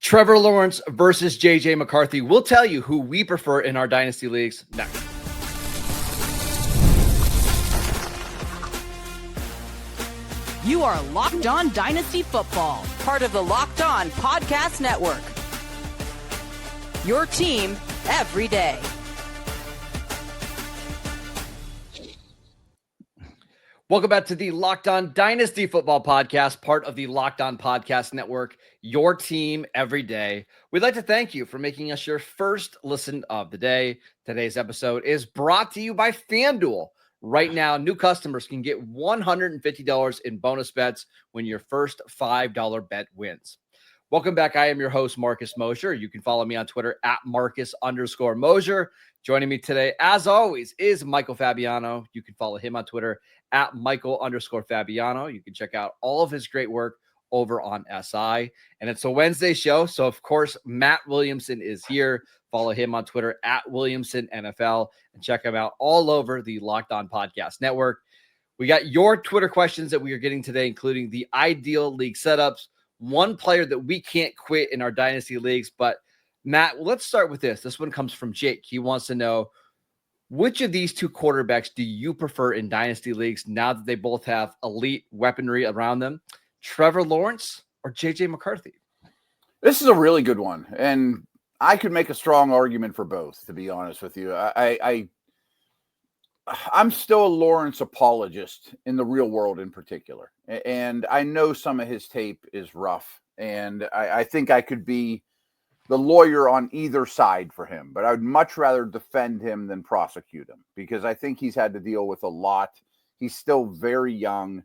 Trevor Lawrence versus JJ McCarthy. We'll tell you who we prefer in our Dynasty leagues next. You are Locked On Dynasty Football, part of the Locked On Podcast Network. Your team every day. Welcome back to the Locked On Dynasty Football Podcast, part of the Locked On Podcast Network, your team every day. We'd like to thank you for making us your first listen of the day. Today's episode is brought to you by FanDuel. Right now, new customers can get $150 in bonus bets when your first $5 bet wins. Welcome back. I am your host, Marcus Mosher. You can follow me on Twitter at Marcus_Mosher. Joining me today, as always, is Michael Fabiano. You can follow him on Twitter at Michael_Fabiano. You can check out all of his great work over on SI. And it's a Wednesday show. So, of course, Matt Williamson is here. Follow him on Twitter at WilliamsonNFL and check him out all over the Locked On Podcast Network. We got your Twitter questions that we are getting today, including the ideal league setups, one player that we can't quit in our Dynasty leagues. But, Matt, let's start with this. This one comes from Jake. He wants to know, which of these two quarterbacks do you prefer in Dynasty leagues now that they both have elite weaponry around them? Trevor Lawrence or JJ McCarthy? This is a really good one. And I could make a strong argument for both, to be honest with you. I'm still a Lawrence apologist in the real world in particular. And I know some of his tape is rough. And I think I could be the lawyer on either side for him. But I would much rather defend him than prosecute him because I think he's had to deal with a lot. He's still very young.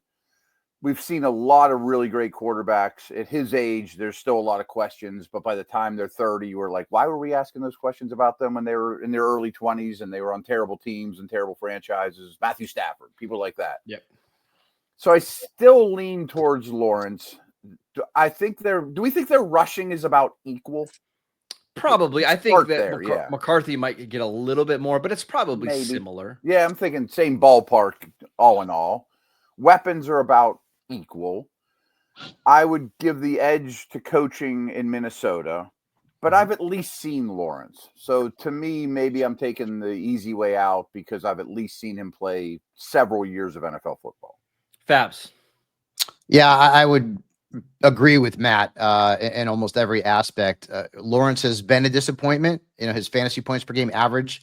We've seen a lot of really great quarterbacks at his age. There's still a lot of questions, but by the time they're 30, we're like, why were we asking those questions about them when they were in their early 20s and they were on terrible teams and terrible franchises? Matthew Stafford, people like that. Yep. So I still lean towards Lawrence. Do we think their rushing is about equal? Probably. I think that there, McCarthy might get a little bit more, but it's probably similar. Yeah, I'm thinking same ballpark all in all. Weapons are about equal. I would give the edge to coaching in Minnesota, but I've at least seen Lawrence. So to me, maybe I'm taking the easy way out because I've at least seen him play several years of NFL football. Fabs. Yeah, I would agree with Matt in almost every aspect. Lawrence has been a disappointment. His fantasy points per game average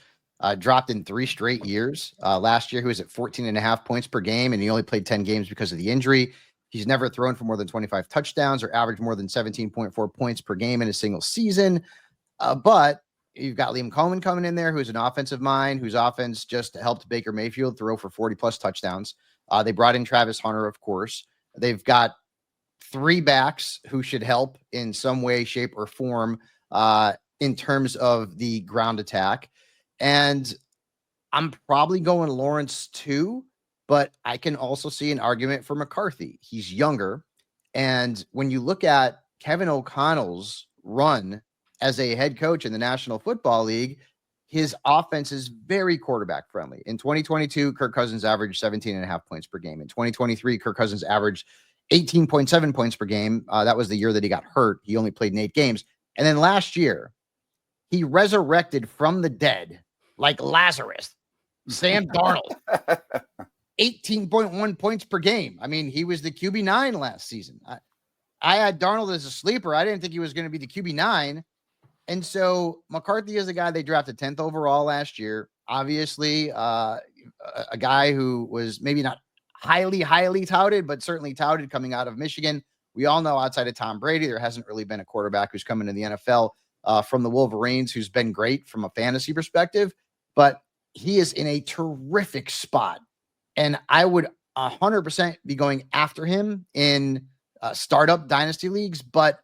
dropped in 3 straight years. Last year, he was at 14.5 points per game, and he only played 10 games because of the injury. He's never thrown for more than 25 touchdowns or averaged more than 17.4 points per game in a single season. But you've got Liam Coleman coming in there, who's an offensive mind, whose offense just helped Baker Mayfield throw for 40-plus touchdowns. They brought in Travis Hunter, of course. They've got 3 backs who should help in some way, shape, or form in terms of the ground attack. And I'm probably going Lawrence too, but I can also see an argument for McCarthy. He's younger. And when you look at Kevin O'Connell's run as a head coach in the National Football League, his offense is very quarterback friendly. In 2022, Kirk Cousins averaged 17.5 points per game. In 2023, Kirk Cousins averaged 18.7 points per game. That was the year that he got hurt. He only played in 8 games. And then last year, he resurrected from the dead like Lazarus. Sam Darnold, 18.1 points per game. I mean, he was the QB9 last season. I had Darnold as a sleeper. I didn't think he was going to be the QB9. And so McCarthy is a guy they drafted 10th overall last year. Obviously, a guy who was maybe not highly touted, but certainly touted coming out of Michigan. We all know outside of Tom Brady, there hasn't really been a quarterback who's come into the NFL from the Wolverines who's been great from a fantasy perspective, but he is in a terrific spot. And I would 100% be going after him in startup dynasty leagues, but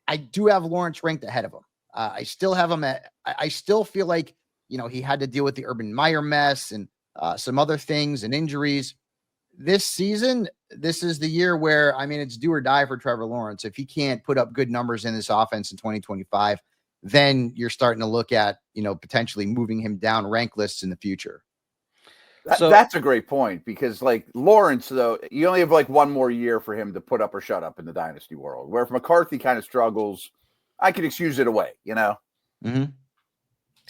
I do have Lawrence ranked ahead of him. I still have him I still feel like, he had to deal with the Urban Meyer mess and some other things and injuries. This season, this is the year where, it's do or die for Trevor Lawrence. If he can't put up good numbers in this offense in 2025, then you're starting to look at, potentially moving him down rank lists in the future. That's a great point because Lawrence, though, you only have one more year for him to put up or shut up in the dynasty world, where if McCarthy kind of struggles, I could excuse it away, Mm-hmm.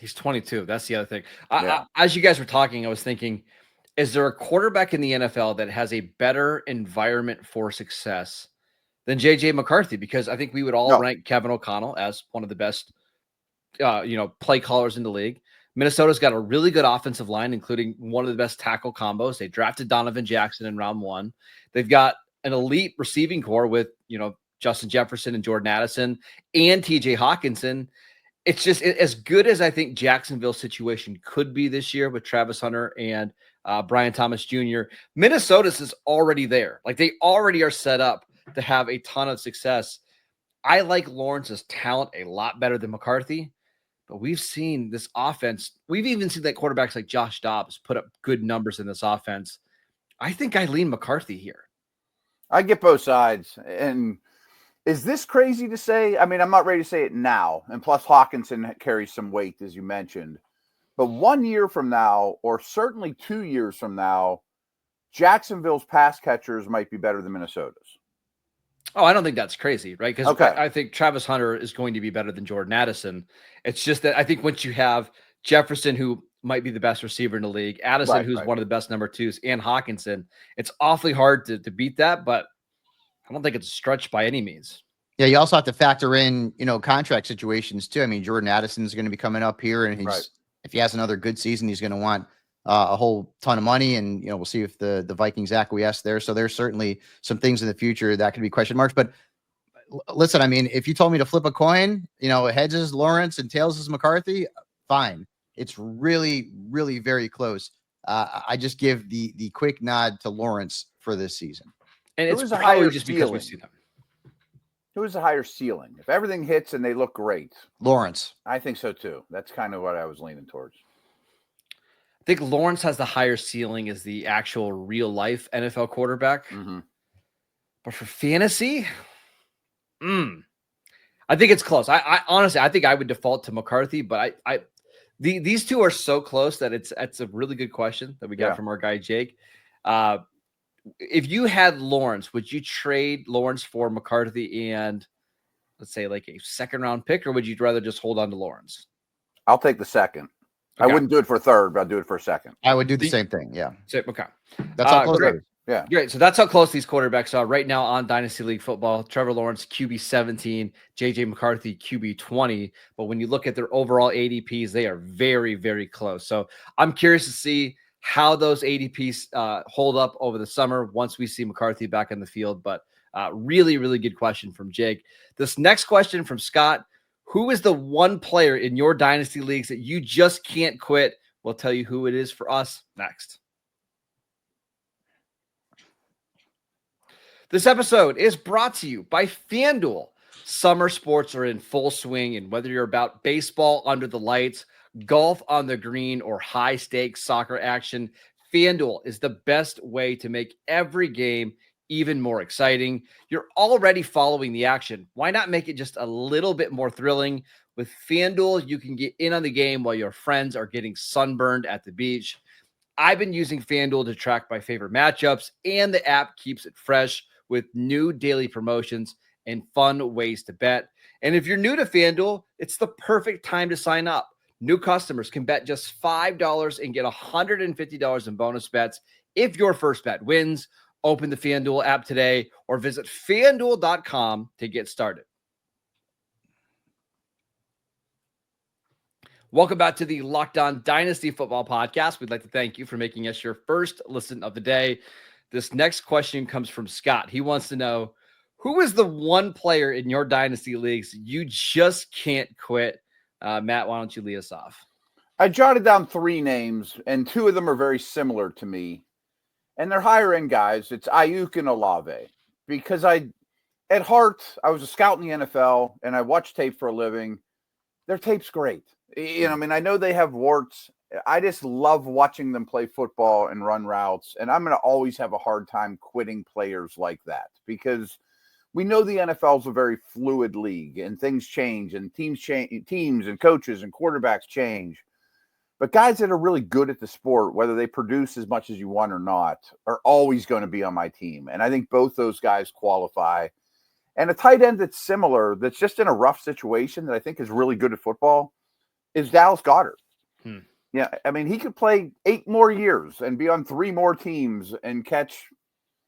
He's 22. That's the other thing. Yeah. As you guys were talking, I was thinking, is there a quarterback in the NFL that has a better environment for success than JJ McCarthy? Because I think we would all rank Kevin O'Connell as one of the best, play callers in the league. Minnesota's got a really good offensive line, including one of the best tackle combos. They drafted Donovan Jackson in round 1. They've got an elite receiving core with, Justin Jefferson and Jordan Addison and TJ Hawkinson. It's just as good as I think Jacksonville's situation could be this year with Travis Hunter and Brian Thomas Jr. Minnesota's is already there. Like, they already are set up to have a ton of success. I like Lawrence's talent a lot better than McCarthy, but we've seen this offense. We've even seen that quarterbacks like Josh Dobbs put up good numbers in this offense. I think I lean McCarthy here. I get both sides. And is this crazy to say? I mean, I'm not ready to say it now. And plus, Hawkinson carries some weight, as you mentioned. But 1 year from now, or certainly 2 years from now, Jacksonville's pass catchers might be better than Minnesota's. Oh, I don't think that's crazy, right? Because Okay. I think Travis Hunter is going to be better than Jordan Addison. It's just that I think once you have Jefferson, who might be the best receiver in the league, Addison, who's one of the best number 2s, and Hawkinson, it's awfully hard to beat that, but I don't think it's a stretch by any means. Yeah, you also have to factor in, contract situations too. I mean, Jordan Addison is going to be coming up here, and if he has another good season, he's going to want a whole ton of money, and we'll see if the Vikings acquiesce there. So there's certainly some things in the future that could be question marks. But listen, I mean, if you told me to flip a coin, heads is Lawrence and tails is McCarthy, fine. It's really, really very close. I just give the quick nod to Lawrence for this season. And it's probably just because we see them. Who is the higher ceiling? If everything hits and they look great. Lawrence. I think so too. That's kind of what I was leaning towards. I think Lawrence has the higher ceiling as the actual real life NFL quarterback. Mm-hmm. But for fantasy, I think it's close. I honestly, I think I would default to McCarthy, but these two are so close that it's a really good question that we got from our guy, Jake. If you had Lawrence, would you trade Lawrence for McCarthy and let's say like a second round pick, or would you rather just hold on to Lawrence? I'll take the second. Okay. I wouldn't do it for a third, but I'd do it for a second. I would do the same thing. Yeah. Okay. That's how close great. it is. Yeah. Great. So that's how close these quarterbacks are right now on Dynasty League football. Trevor Lawrence, QB 17, JJ McCarthy, QB 20. But when you look at their overall ADPs, they are very, very close. So I'm curious to see how those ADPs hold up over the summer once we see McCarthy back in the field. But really, really good question from Jake. This next question from Scott: who is the one player in your Dynasty leagues that you just can't quit? We'll tell you who it is for us next. This episode is brought to you by FanDuel. Summer sports are in full swing, and whether you're about baseball under the lights, golf on the green, or high-stakes soccer action, FanDuel is the best way to make every game even more exciting. You're already following the action. Why not make it just a little bit more thrilling? With FanDuel, you can get in on the game while your friends are getting sunburned at the beach. I've been using FanDuel to track my favorite matchups, and the app keeps it fresh with new daily promotions and fun ways to bet. And if you're new to FanDuel, it's the perfect time to sign up. New customers can bet just $5 and get $150 in bonus bets if your first bet wins. Open the FanDuel app today or visit FanDuel.com to get started. Welcome back to the Locked On Dynasty Football Podcast. We'd like to thank you for making us your first listen of the day. This next question comes from Scott. He wants to know, who is the one player in your Dynasty leagues you just can't quit? Matt, why don't you lead us off? I jotted down 3 names, and 2 of them are very similar to me. And they're higher end guys. It's Aiyuk and Olave. Because at heart, I was a scout in the NFL, and I watch tape for a living. Their tape's great. I mean, I know they have warts. I just love watching them play football and run routes. And I'm going to always have a hard time quitting players like that, because we know the NFL is a very fluid league, and things change, and teams change, teams and coaches and quarterbacks change. But guys that are really good at the sport, whether they produce as much as you want or not, are always going to be on my team. And I think both those guys qualify. And a tight end that's similar, that's just in a rough situation that I think is really good at football, is Dallas Goedert. Yeah, I mean, he could play 8 more years and be on 3 more teams and catch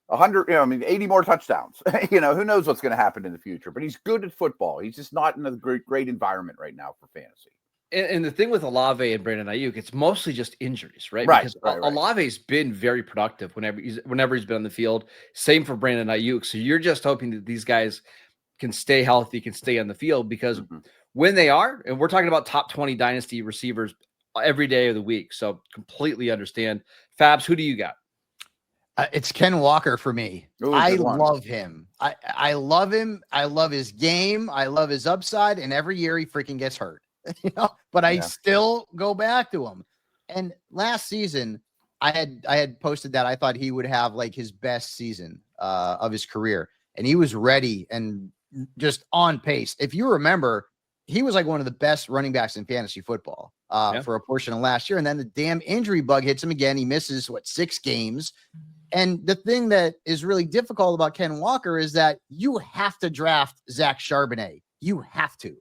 100, 80 more touchdowns. Who knows what's going to happen in the future, but he's good at football. He's just not in a great environment right now for fantasy. And the thing with Olave and Brandon Aiyuk, it's mostly just injuries, right? Right, Because right. Olave's been very productive whenever he's been on the field. Same for Brandon Aiyuk. So you're just hoping that these guys can stay healthy, can stay on the field, because when they are, and we're talking about top 20 dynasty receivers every day of the week. So completely understand. Fabs, who do you got? It's Ken Walker for me. Ooh, I good one. love him. I love him. I love his game. I love his upside. And every year he freaking gets hurt, but I still go back to him. And last season I had posted that I thought he would have like his best season of his career. And he was ready and just on pace. If you remember, he was like one of the best running backs in fantasy football for a portion of last year. And then the damn injury bug hits him again. He misses 6 games. And the thing that is really difficult about Ken Walker is that you have to draft Zach Charbonnet. You have to,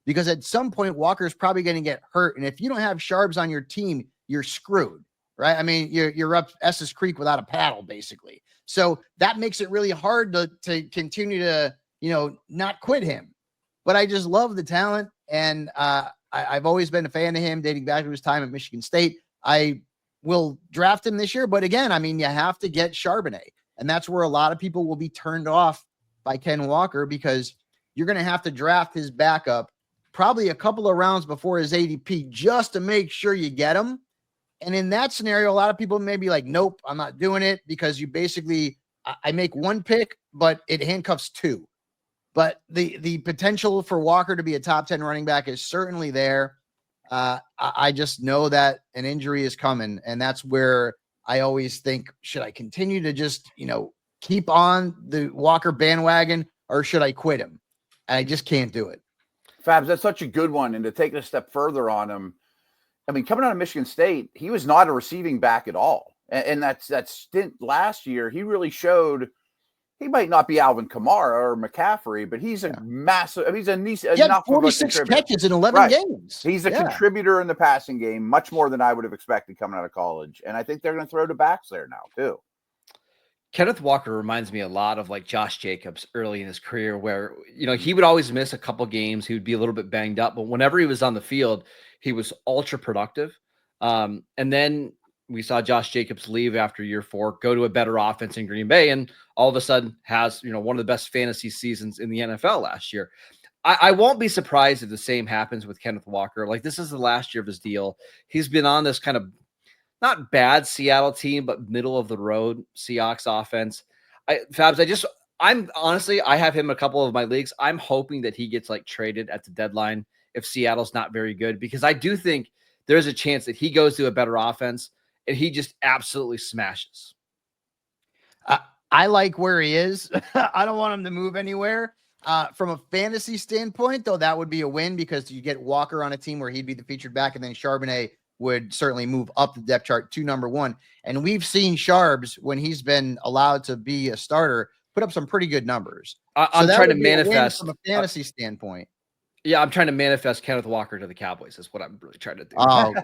because at some point Walker is probably going to get hurt. And if you don't have Charbs on your team, you're screwed, right? I mean, you're up Esses Creek without a paddle, basically. So that makes it really hard to continue to, not quit him. But I just love the talent. And I've always been a fan of him dating back to his time at Michigan State. I will draft him this year. But again, I mean, you have to get Charbonnet. And that's where a lot of people will be turned off by Ken Walker, because you're going to have to draft his backup probably a couple of rounds before his ADP just to make sure you get him. And in that scenario, a lot of people may be like, nope, I'm not doing it, because you basically, I make 1 pick, but it handcuffs 2. But the potential for Walker to be a top 10 running back is certainly there. I just know that an injury is coming, and that's where I always think, should I continue to just, keep on the Walker bandwagon, or should I quit him? And I just can't do it. Fabs, that's such a good one. And to take it a step further on him, I mean, coming out of Michigan State, he was not a receiving back at all. And that stint last year, he really showed he might not be Alvin Kamara or McCaffrey, but he's a massive. I mean, he's enough 46 catches in 11 games. He's a contributor in the passing game, much more than I would have expected coming out of college. And I think they're going to throw to backs there now too. Kenneth Walker reminds me a lot of like Josh Jacobs early in his career, where, he would always miss a couple games. He would be a little bit banged up, but whenever he was on the field, he was ultra productive. And then we saw Josh Jacobs leave after year 4, go to a better offense in Green Bay, and all of a sudden has, one of the best fantasy seasons in the NFL last year. I won't be surprised if the same happens with Kenneth Walker. Like, this is the last year of his deal. He's been on this kind of not bad Seattle team, but middle of the road Seahawks offense. Fabs, I'm honestly, I have him in a couple of my leagues. I'm hoping that he gets like traded at the deadline if Seattle's not very good, because I do think there's a chance that he goes to a better offense and he just absolutely smashes. I like where he is. I don't want him to move anywhere. From a fantasy standpoint, though, that would be a win, because you get Walker on a team where he'd be the featured back, and then Charbonnet would certainly move up the depth chart to number 1. And we've seen Charbs, when he's been allowed to be a starter, put up some pretty good numbers. I'm trying to manifest from a fantasy standpoint. Yeah, I'm trying to manifest Kenneth Walker to the Cowboys. Is what I'm really trying to do. Oh,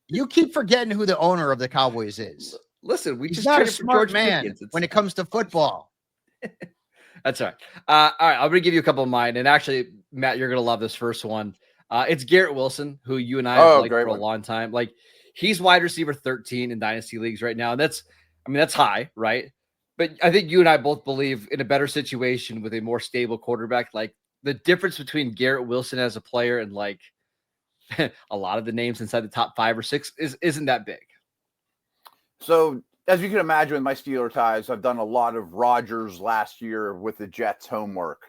you keep forgetting who the owner of the Cowboys is. Listen, he's just not a smart man when it comes to football. That's all right. All right, I'm going to give you a couple of mine. And actually, Matt, you're going to love this first one. It's Garrett Wilson, who you and I have liked for a long time. Like, he's wide receiver 13 in dynasty leagues right now. And that's high, right? But I think you and I both believe in a better situation with a more stable quarterback. Like, the difference between Garrett Wilson as a player and like a lot of the names inside the top 5 or 6 isn't that big. So, as you can imagine, with my Steeler ties, I've done a lot of Rodgers last year with the Jets homework.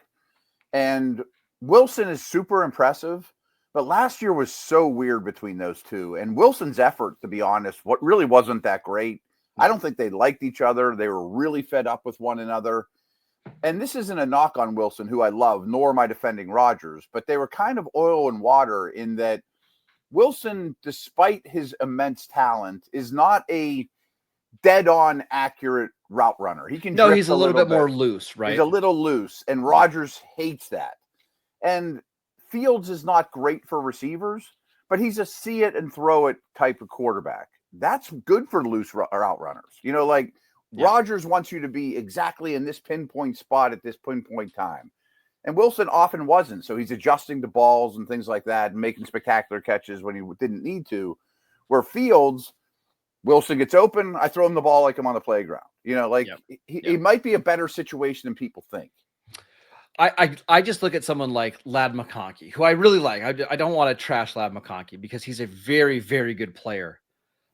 And Wilson is super impressive, but last year was so weird between those two. And Wilson's effort, to be honest, what really wasn't that great. I don't think they liked each other. They were really fed up with one another. And this isn't a knock on Wilson, who I love, nor am I defending Rodgers, but they were kind of oil and water in that Wilson, despite his immense talent, is not a dead-on accurate route runner. He can No, drift he's a little bit more loose, right? He's a little loose, and Rodgers hates that. And Fields is not great for receivers, but he's a see it and throw it type of quarterback. That's good for loose route runners. You know, like Rodgers wants you to be exactly in this pinpoint spot at this pinpoint time. And Wilson often wasn't. So he's adjusting the balls and things like that and making spectacular catches when he didn't need to. Where Fields, Wilson gets open, I throw him the ball like I'm on the playground. You know, like he might be a better situation than people think. I just look at someone like Ladd McConkey, who I really like. I don't want to trash Ladd McConkey because he's a very, very good player.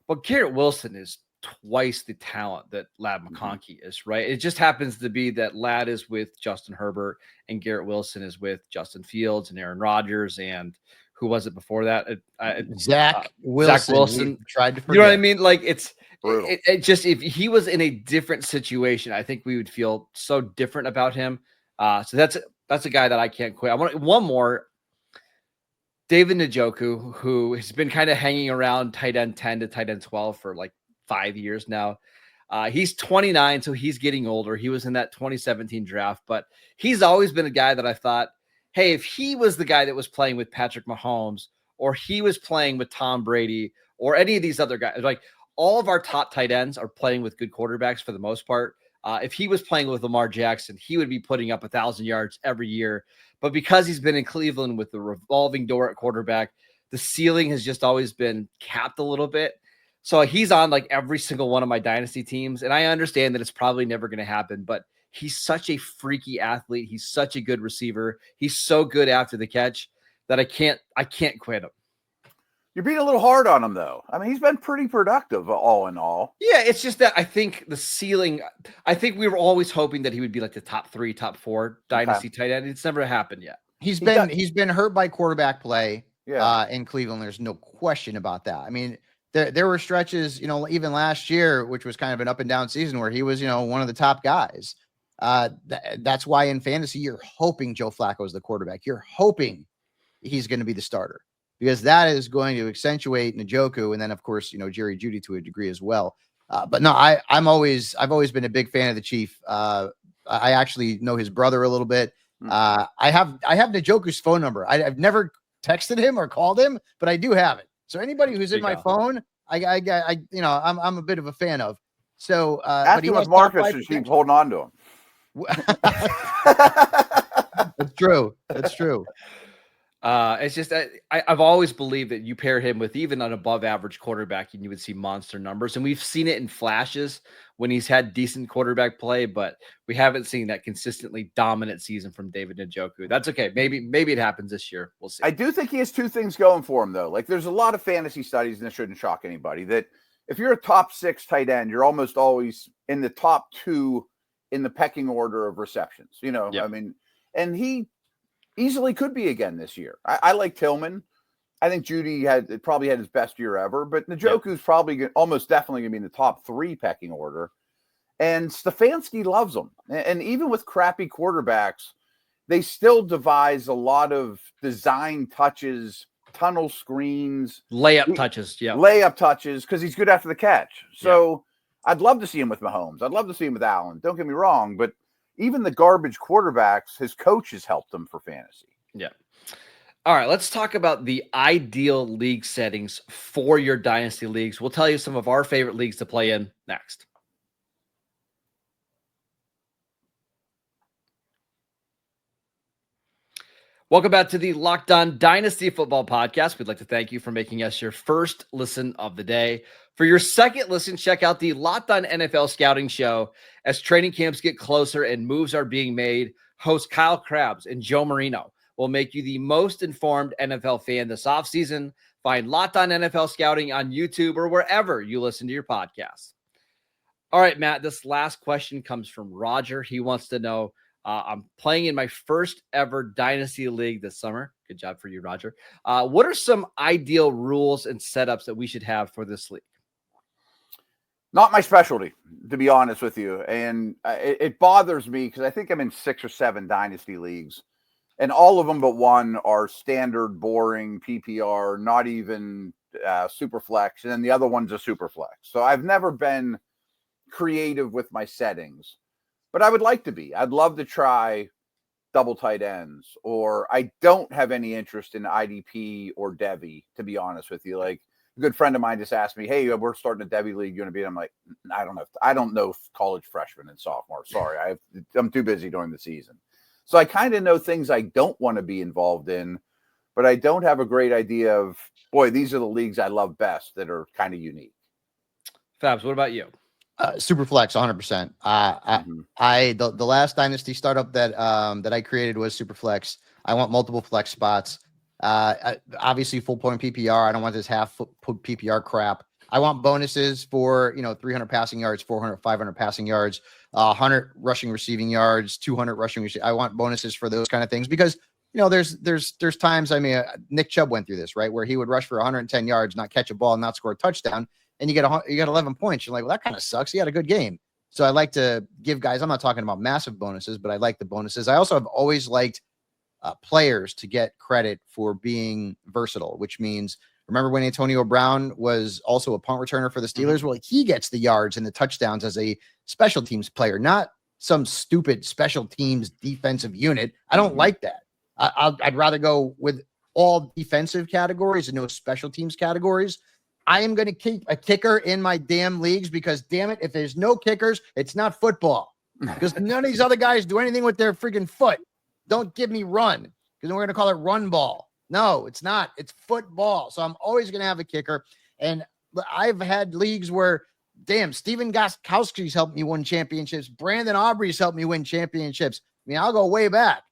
But Garrett Wilson is twice the talent that Ladd McConkey is, right? It just happens to be that Ladd is with Justin Herbert and Garrett Wilson is with Justin Fields and Aaron Rodgers and who was it before that? Zach Wilson. Zach Wilson. Tried to forget. You know what I mean? Like it just, if he was in a different situation, I think we would feel so different about him. So that's a guy that I can't quit. I want one more. David Njoku, who has been kind of hanging around tight end 10 to tight end 12 for like 5 years now. He's 29, so he's getting older. He was in that 2017 draft, but he's always been a guy that I thought, hey, if he was the guy that was playing with Patrick Mahomes or he was playing with Tom Brady or any of these other guys, like all of our top tight ends are playing with good quarterbacks for the most part. If he was playing with Lamar Jackson, he would be putting up 1,000 yards every year. But because he's been in Cleveland with the revolving door at quarterback, the ceiling has just always been capped a little bit. So he's on like every single one of my dynasty teams. And I understand that it's probably never going to happen, but he's such a freaky athlete. He's such a good receiver. He's so good after the catch that I can't quit him. You're being a little hard on him, though. I mean, he's been pretty productive all in all. Yeah, it's just that I think the ceiling, I think we were always hoping that he would be like the top 3, top 4 dynasty tight end. It's never happened yet. He's been hurt by quarterback play in Cleveland. There's no question about that. I mean, there were stretches, even last year, which was kind of an up and down season where he was, one of the top guys. That's why in fantasy, you're hoping Joe Flacco is the quarterback. You're hoping he's going to be the starter, because that is going to accentuate Njoku. And then, of course, Jerry Jeudy to a degree as well. But no, I've always been a big fan of the Chief. I actually know his brother a little bit. I have Njoku's phone number. I've never texted him or called him, but I do have it. So anybody who's in my phone, I'm a bit of a fan of. So, ask him if Marcus is holding on to him. That's true. That's true. It's just I've always believed that you pair him with even an above average quarterback and you would see monster numbers. And we've seen it in flashes when he's had decent quarterback play, but we haven't seen that consistently dominant season from David Njoku. That's okay. Maybe it happens this year. We'll see. I do think he has two things going for him, though. Like, there's a lot of fantasy studies, and this shouldn't shock anybody, that if you're a top 6 tight end, you're almost always in the top 2 in the pecking order of receptions. I mean, and he easily could be again this year. I like Tillman. I think Jeudy probably had his best year ever, but Njoku's probably almost definitely going to be in the top 3 pecking order. And Stefanski loves him. And even with crappy quarterbacks, they still devise a lot of design touches, tunnel screens, layup touches, because he's good after the catch. So I'd love to see him with Mahomes. I'd love to see him with Allen. Don't get me wrong, but even the garbage quarterbacks, his coaches helped him for fantasy. Yeah. All right, let's talk about the ideal league settings for your dynasty leagues. We'll tell you some of our favorite leagues to play in next. Welcome back to the Locked On Dynasty Football Podcast. We'd like to thank you for making us your first listen of the day. For your second listen, check out the Locked On NFL Scouting Show. As training camps get closer and moves are being made, host Kyle Krabs and Joe Marino will make you the most informed NFL fan this offseason. Find Locked On NFL Scouting on YouTube or wherever you listen to your podcasts. All right, Matt, this last question comes from Roger. He wants to know, I'm playing in my first ever Dynasty League this summer. Good job for you, Roger. What are some ideal rules and setups that we should have for this league? Not my specialty, to be honest with you. And it bothers me because I think I'm in 6 or 7 Dynasty leagues. And all of them but one are standard, boring, PPR, not even Superflex. And then the other one's a Superflex. So I've never been creative with my settings, but I would like to be. I'd love to try double tight ends, or I don't have any interest in IDP or Devy, to be honest with you. Like, a good friend of mine just asked me, hey, we're starting a Devy league, you want to be? I'm like, I don't know college freshmen and sophomore. Sorry, I'm too busy during the season. So I kind of know things I don't want to be involved in, but I don't have a great idea of, boy, these are the leagues I love best that are kind of unique. Fabs, what about you? Superflex, 100%. The last Dynasty startup that I created was Superflex. I want multiple flex spots. Obviously, full point PPR. I don't want this half PPR crap. I want bonuses for 300 passing yards, 400, 500 passing yards, 100 rushing receiving yards, 200 rushing. I want bonuses for those kind of things because there's times. I mean, Nick Chubb went through this, right, where he would rush for 110 yards, not catch a ball, not score a touchdown. And you get 11 points. You're like, well, that kind of sucks. He had a good game. So I like to give guys, I'm not talking about massive bonuses, but I like the bonuses. I also have always liked players to get credit for being versatile, which means, remember when Antonio Brown was also a punt returner for the Steelers? Well, he gets the yards and the touchdowns as a special teams player, not some stupid special teams defensive unit. I don't like that. I'd rather go with all defensive categories and no special teams categories. I am going to keep a kicker in my damn leagues because, damn it, if there's no kickers, it's not football. Because none of these other guys do anything with their freaking foot. Don't give me run because we're going to call it run ball. No, it's not. It's football. So I'm always going to have a kicker. And I've had leagues where, damn, Steven Gostkowski's helped me win championships. Brandon Aubrey's helped me win championships. I mean, I'll go way back.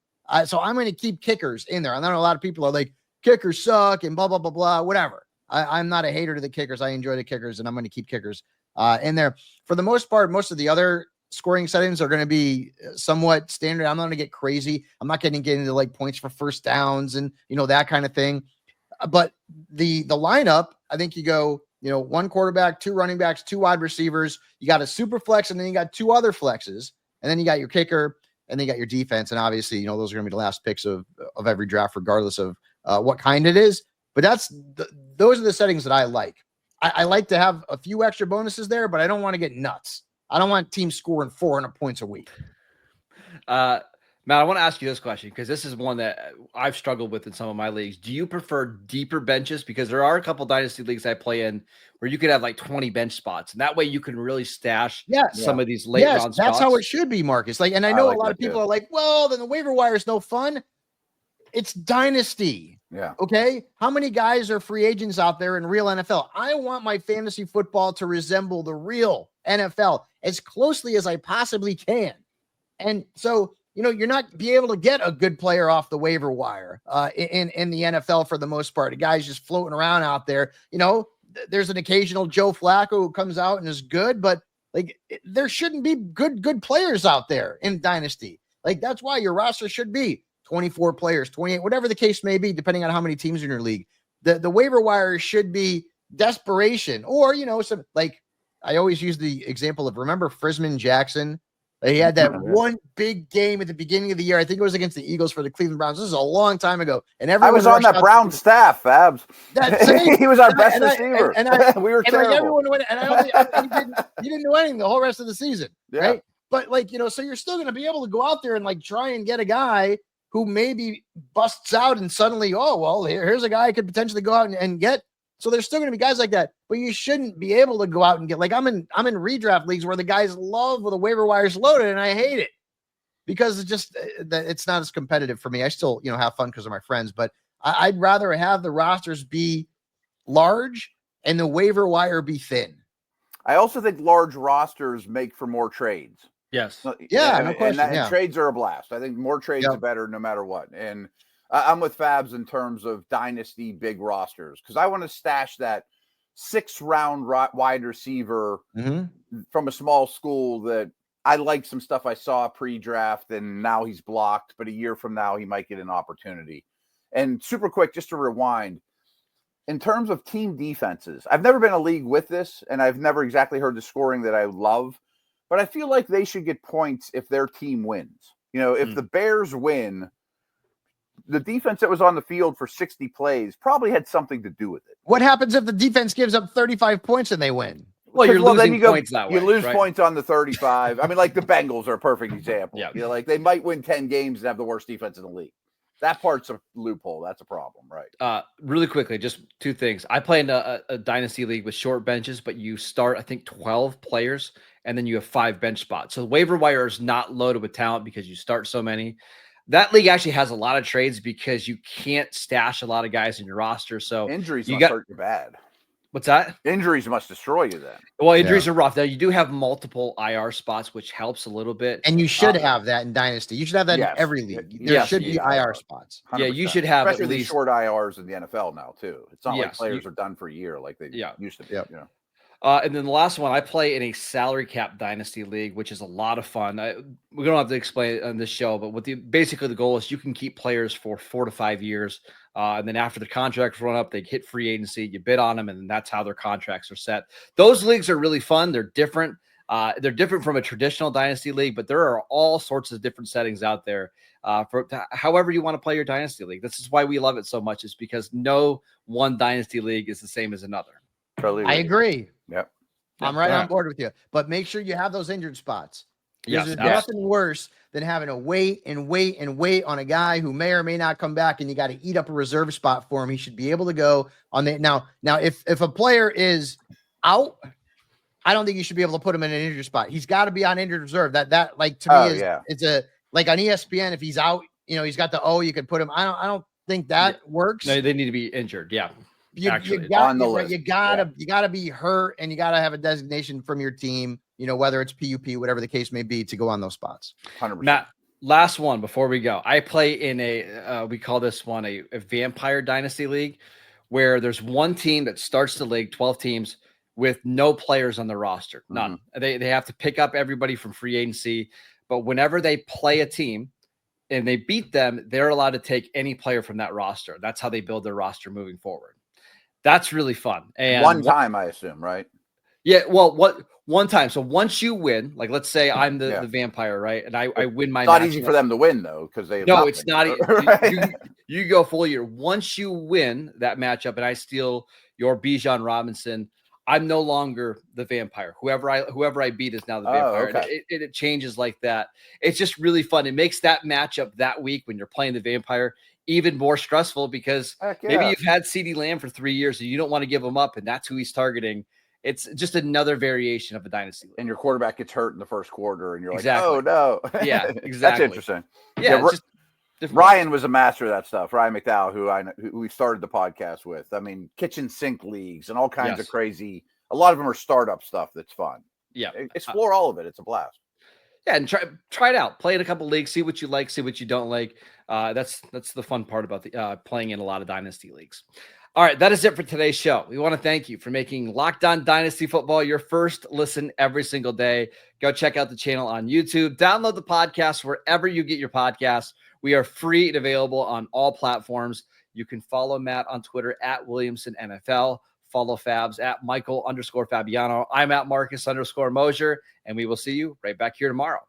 So I'm going to keep kickers in there. I know a lot of people are like, kickers suck and blah, blah, blah, blah, whatever. I'm not a hater to the kickers. I enjoy the kickers, and I'm going to keep kickers in there. For the most part, most of the other scoring settings are going to be somewhat standard. I'm not going to get crazy. I'm not getting into like points for first downs and, that kind of thing. But the lineup, I think you go, one quarterback, two running backs, two wide receivers. You got a super flex, and then you got two other flexes. And then you got your kicker, and then you got your defense. And obviously, those are going to be the last picks of every draft, regardless of what kind it is. But those are the settings that I like. I like to have a few extra bonuses there, but I don't want to get nuts. I don't want teams scoring 400 points a week. Matt, I want to ask you this question because this is one that I've struggled with in some of my leagues. Do you prefer deeper benches? Because there are a couple dynasty leagues I play in where you could have like 20 bench spots, and that way you can really stash some of these late round spots. That's how it should be, Marcus. Like, and I know a lot of people are like, well, then the waiver wire is no fun. It's dynasty. Yeah. Okay. How many guys are free agents out there in real NFL? I want my fantasy football to resemble the real NFL as closely as I possibly can. And so, you're not be able to get a good player off the waiver wire in the NFL for the most part. A guy's just floating around out there. There's an occasional Joe Flacco who comes out and is good, but like there shouldn't be good players out there in dynasty. Like that's why your roster should be 24 players, 28, whatever the case may be, depending on how many teams in your league. The waiver wire should be desperation or, some like I always use the example of, remember Frisman Jackson? He had that one big game at the beginning of the year. I think it was against the Eagles for the Cleveland Browns. This is a long time ago. And I was on that Brown staff, Fabs. He was our best receiver. We were terrible. Like everyone went, and he didn't do anything the whole rest of the season, right? But so you're still going to be able to go out there and like try and get a guy who maybe busts out and suddenly, here's a guy I could potentially go out and get. So there's still going to be guys like that, but you shouldn't be able to go out and get, like I'm in redraft leagues where the guys love with the waiver wires loaded, and I hate it because it's just it's not as competitive for me. I still, have fun because of my friends, but I'd rather have the rosters be large and the waiver wire be thin. I also think large rosters make for more trades. Yes. No question. And trades are a blast. I think more trades are better no matter what. And I'm with Fabs in terms of dynasty big rosters because I want to stash that 6-round wide receiver from a small school that I like some stuff I saw pre-draft and now he's blocked, but a year from now he might get an opportunity. And super quick, just to rewind, in terms of team defenses, I've never been in a league with this and I've never exactly heard the scoring that I love, but I feel like they should get points if their team wins. If the Bears win, the defense that was on the field for 60 plays probably had something to do with it. What happens if the defense gives up 35 points and they win? Well, you're then losing you go, points that way. you lose right? points on the 35. I mean, like the Bengals are a perfect example. Yeah. You know, like they might win 10 games and have the worst defense in the league. That part's a loophole. That's a problem, right? Really quickly, just two things. I play in a dynasty league with short benches, but you start, I think, 12 players, and then you have 5 bench spots. So the waiver wire is not loaded with talent because you start so many. That league actually has a lot of trades because you can't stash a lot of guys in your roster. So Injuries you must got hurt you bad. what's that? Injuries must destroy you then. Well, injuries are rough. Now you do have multiple IR spots, which helps a little bit. And you should have that in Dynasty. You should have that in every league. There should be IR spots. 100%. Yeah, you should have especially at these least short IRs in the NFL now too. It's not like Yes, players are done for a year like they used to be. Yep. You know? And then the last one, I play in a salary cap dynasty league, which is a lot of fun. We don't have to explain it on this show, but basically the goal is you can keep players for 4 to 5 years. And then after the contracts run up, they hit free agency, you bid on them, and that's how their contracts are set. Those leagues are really fun. They're different. They're different from a traditional dynasty league, but there are all sorts of different settings out there for however you want to play your dynasty league. This is why we love it so much, is because no one dynasty league is the same as another. Totally I agree. Yep. I'm right on board with you. But make sure you have those injured spots. Yes, There's nothing worse than having to wait on a guy who may or may not come back, and you got to eat up a reserve spot for him. He should be able to go on the now. If a player is out, I don't think you should be able to put him in an injured spot. He's got to be on injured reserve. That like to me is it's a like on ESPN. If he's out, he's got the you can put him. I don't think that works. No, they need to be injured. Yeah. You gotta be hurt, and you gotta have a designation from your team, whether it's PUP, whatever the case may be, to go on those spots. 100%. Matt, last one before we go. I play in we call this one a vampire dynasty league, where there's one team that starts the league, 12 teams with no players on the roster, none. They have to pick up everybody from free agency, but whenever they play a team and they beat them, they're allowed to take any player from that roster. That's how they build their roster moving forward. That's really fun. And one time, I assume, right? Yeah. Well, one time. So once you win, like let's say I'm the vampire, right? And I win my. It's not easy for them to win though, because they. No, it's not. You go full year. Once you win that matchup, and I steal your Bijan Robinson, I'm no longer the vampire. Whoever I beat is now the vampire. Okay. It changes like that. It's just really fun. It makes that matchup that week when you're playing the vampire even more stressful, because maybe you've had CeeDee Lamb for 3 years and you don't want to give him up, and that's who he's targeting. It's just another variation of a dynasty league. And your quarterback gets hurt in the first quarter, and you're like, exactly. oh no. Yeah, exactly. That's interesting. Yeah, Ryan was a master of that stuff. Ryan McDowell, who we started the podcast with. I mean, kitchen sink leagues and all kinds of crazy. A lot of them are startup stuff that's fun. Yeah, explore all of it. It's a blast. Yeah, and try it out. Play in a couple leagues, see what you like, see what you don't like. That's the fun part about the playing in a lot of dynasty leagues. All right, that is it for today's show. We want to thank you for making Locked On Dynasty Football your first listen every single day. Go check out the channel on YouTube. Download the podcast wherever you get your podcasts. We are free and available on all platforms. You can follow Matt on Twitter at Williamson NFL. Follow Fabs at Michael_Fabiano. I'm at Marcus_Mosher, and we will see you right back here tomorrow.